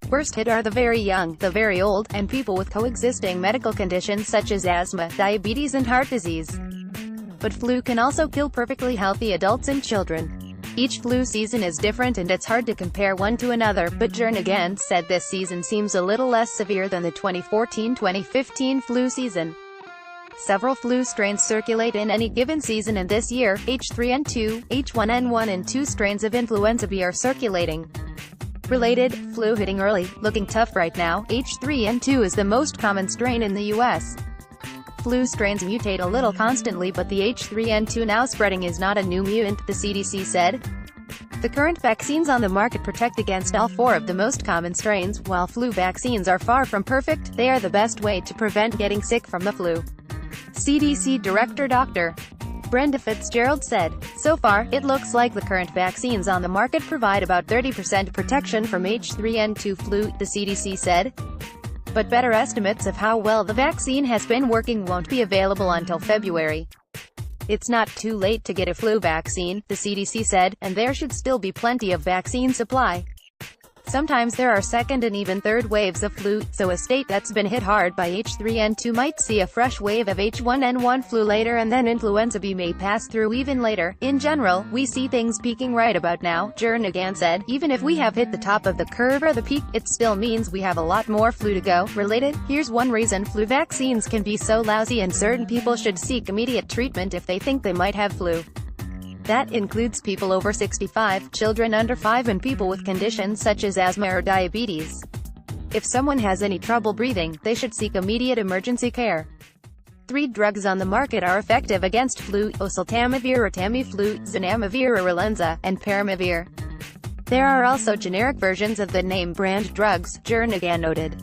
Worst hit are the very young, the very old, and people with coexisting medical conditions such as asthma, diabetes and heart disease. But flu can also kill perfectly healthy adults and children. Each flu season is different and it's hard to compare one to another, but Jernigan said this season seems a little less severe than the 2014-2015 flu season. Several flu strains circulate in any given season, and this year, H3N2, H1N1 and 2 strains of influenza B are circulating. Related, flu hitting early, looking tough right now. H3N2 is the most common strain in the U.S. Flu strains mutate a little constantly, but the H3N2 now spreading is not a new mutant, the CDC said. The current vaccines on the market protect against all 4 of the most common strains. While flu vaccines are far from perfect, they are the best way to prevent getting sick from the flu. CDC Director Dr. Brenda Fitzgerald said, "So far, it looks like the current vaccines on the market provide about 30% protection from H3N2 flu," the CDC said. But better estimates of how well the vaccine has been working won't be available until February. It's not too late to get a flu vaccine, the CDC said, and there should still be plenty of vaccine supply. Sometimes there are second and even third waves of flu, so a state that's been hit hard by H3N2 might see a fresh wave of H1N1 flu later, and then influenza B may pass through even later. In general, we see things peaking right about now, Jernigan said. Even if we have hit the top of the curve or the peak, it still means we have a lot more flu to go. Related, here's one reason flu vaccines can be so lousy and certain people should seek immediate treatment if they think they might have flu. That includes people over 65, children under 5 and people with conditions such as asthma or diabetes. If someone has any trouble breathing, they should seek immediate emergency care. 3 drugs on the market are effective against flu: oseltamivir or Tamiflu, zanamivir or Relenza, and Peramivir. There are also generic versions of the name brand drugs, Jernigan noted.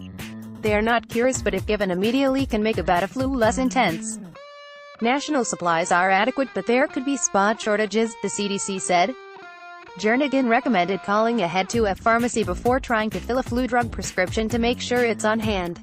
They are not cures, but if given immediately can make a bad flu less intense. National supplies are adequate, but there could be spot shortages, the CDC said. Jernigan recommended calling ahead to a pharmacy before trying to fill a flu drug prescription to make sure it's on hand.